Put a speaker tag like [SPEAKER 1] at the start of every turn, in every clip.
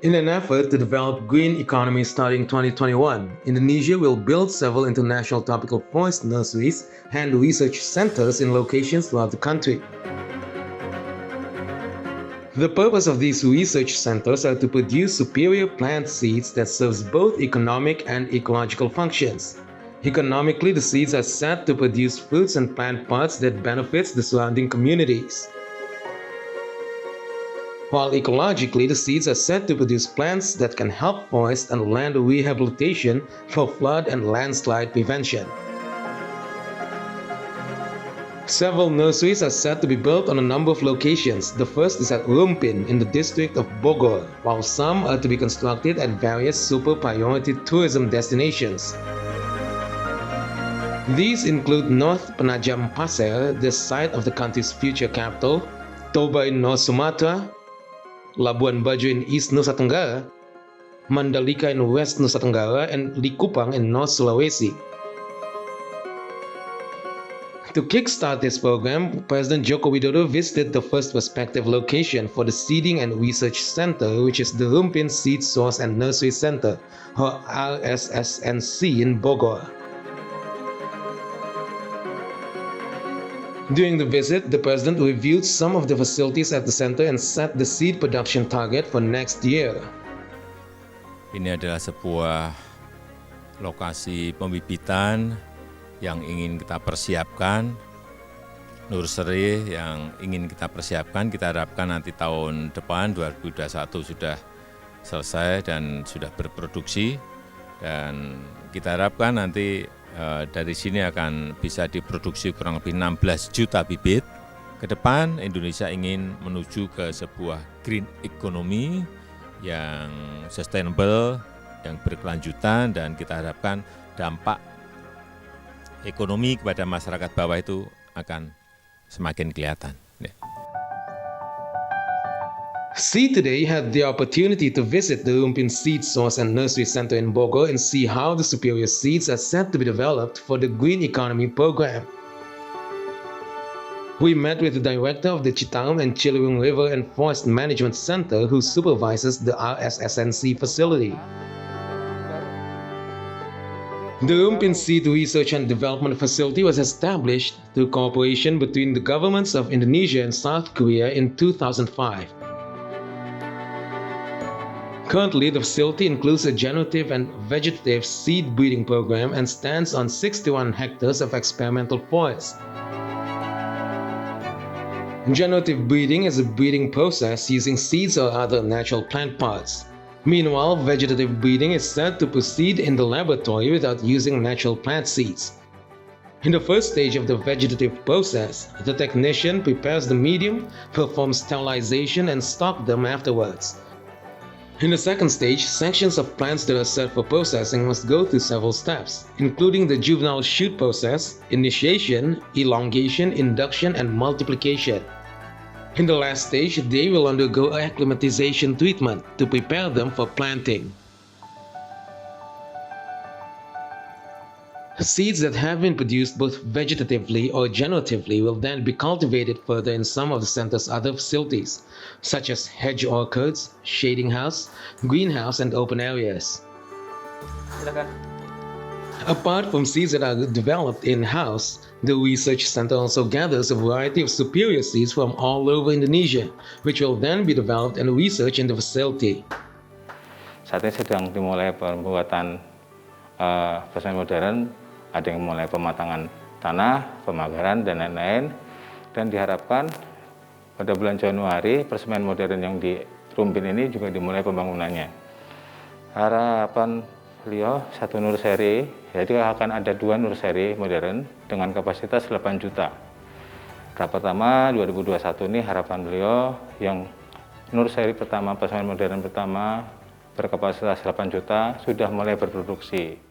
[SPEAKER 1] In an effort to develop green economy starting 2021, Indonesia will build several international tropical forest nurseries and research centers in locations throughout the country. The purpose of these research centers are to produce superior plant seeds that serves both economic and ecological functions. Economically, the seeds are said to produce fruits and plant parts that benefits the surrounding communities. While ecologically, the seeds are said to produce plants that can help forest and land rehabilitation for flood and landslide prevention. Several nurseries are said to be built on a number of locations. The first is at Rumpin in the district of Bogor, while some are to be constructed at various super priority tourism destinations. These include North Penajam Pasir, the site of the country's future capital, Toba in North Sumatra, Labuan Bajo in East Nusa Tenggara, Mandalika in West Nusa Tenggara, and Likupang in North Sulawesi. To kickstart this program, President Joko Widodo visited the first prospective location for the Seeding and Research Center, which is the Rumpin Seed Source and Nursery Center, or RSSNC in Bogor. During the visit, the President reviewed some of the facilities at the center and set the seed production target for next year.
[SPEAKER 2] Ini adalah sebuah lokasi pembibitan yang ingin kita persiapkan, nursery yang ingin kita persiapkan. Kita harapkan nanti tahun depan 2021 sudah selesai dan sudah berproduksi, dan kita harapkan nanti dari sini akan bisa diproduksi kurang lebih 16 juta bibit. Ke depan Indonesia ingin menuju ke sebuah green economy yang sustainable, yang berkelanjutan, dan kita harapkan dampak ekonomi kepada masyarakat bawah itu akan semakin kelihatan.
[SPEAKER 1] Seed Today had the opportunity to visit the Rumpin Seed Source and Nursery Center in Bogor and see how the superior seeds are set to be developed for the Green Economy program. We met with the director of the CITARUM-CILIWUNG River and Forest Management Center, who supervises the RSSNC facility. The Rumpin Seed Research and Development Facility was established through cooperation between the governments of Indonesia and South Korea in 2005. Currently, the facility includes a generative and vegetative seed breeding program and stands on 61 hectares of experimental forest. Generative breeding is a breeding process using seeds or other natural plant parts. Meanwhile, vegetative breeding is said to proceed in the laboratory without using natural plant seeds. In the first stage of the vegetative process, the technician prepares the medium, performs sterilization, and stocks them afterwards. In the second stage, sections of plants that are set for processing must go through several steps, including the juvenile shoot process, initiation, elongation, induction, and multiplication. In the last stage, they will undergo acclimatization treatment to prepare them for planting. Seeds that have been produced both vegetatively or generatively will then be cultivated further in some of the center's other facilities, such as hedge orchards, shading house, greenhouse, and open areas. Apart from seeds that are developed in-house, the research center also gathers a variety of superior seeds from all over Indonesia, which will then be developed and researched in the facility.
[SPEAKER 3] Saat ini sedang dimulai pembuatan persaingan modern, ada yang mulai pematangan tanah, pemagaran, dan lain-lain, dan diharapkan pada bulan Januari persaingan modern yang di Rumpin ini juga dimulai pembangunannya. Harapan beliau satu nursery, jadi akan ada 2 nursery modern dengan kapasitas 8 juta. Tahap pertama 2021 ini harapan beliau yang nursery pertama, persaingan modern pertama berkapasitas 8 juta sudah mulai berproduksi.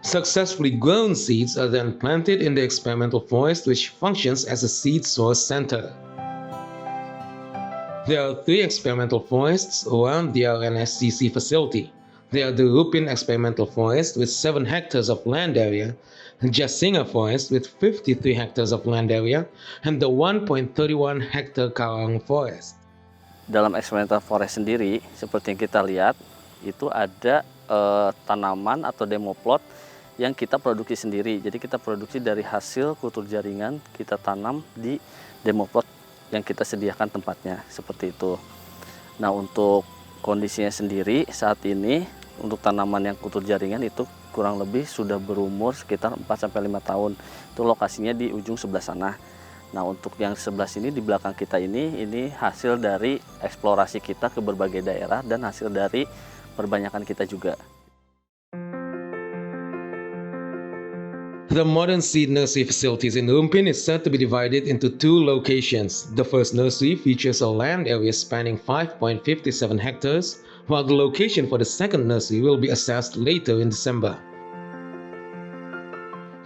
[SPEAKER 1] Successfully grown seeds are then planted in the experimental forest, which functions as a seed source center. There are 3 experimental forests around the RSSNC facility. They are the Rupin Experimental Forest with 7 hectares of land area, Jasinga Forest with 53 hectares of land area, and the 1.31 hectare Karawang Forest.
[SPEAKER 4] Dalam experimental forest sendiri, seperti yang kita lihat, itu ada tanaman atau demo plot yang kita produksi sendiri. Jadi kita produksi dari hasil kultur jaringan, kita tanam di demo plot yang kita sediakan tempatnya, seperti itu. Nah, untuk kondisinya sendiri saat ini, untuk tanaman yang kultur jaringan itu kurang lebih sudah berumur sekitar 4-5 tahun. Itu lokasinya di ujung sebelah sana. Nah, untuk yang sebelah sini di belakang kita ini hasil dari eksplorasi kita ke berbagai daerah dan hasil dari perbanyakan kita juga.
[SPEAKER 1] The modern seed nursery facilities in Rupin is said to be divided into 2 locations. The first nursery features a land area spanning 5.57 hectares, while the location for the second nursery will be assessed later in December.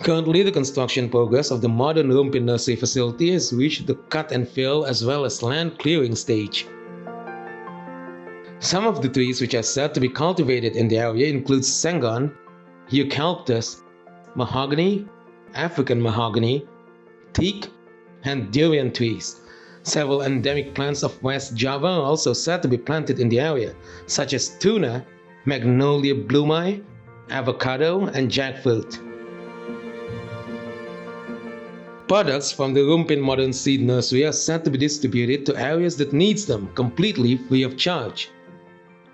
[SPEAKER 1] Currently, the construction progress of the modern Rupin nursery facility has reached the cut and fill as well as land clearing stage. Some of the trees which are said to be cultivated in the area include sengon, eucalyptus, mahogany, African mahogany, teak, and durian trees. Several endemic plants of West Java are also said to be planted in the area, such as tuna, magnolia bloomi, avocado, and jackfruit. Products from the Rupin Modern Seed Nursery are said to be distributed to areas that needs them completely free of charge.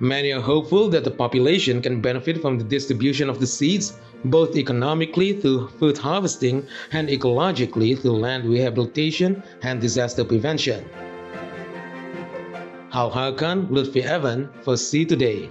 [SPEAKER 1] Many are hopeful that the population can benefit from the distribution of the seeds, both economically through fruit harvesting and ecologically through land rehabilitation and disaster prevention. Al Harkan, Lutfi Evan for See Today.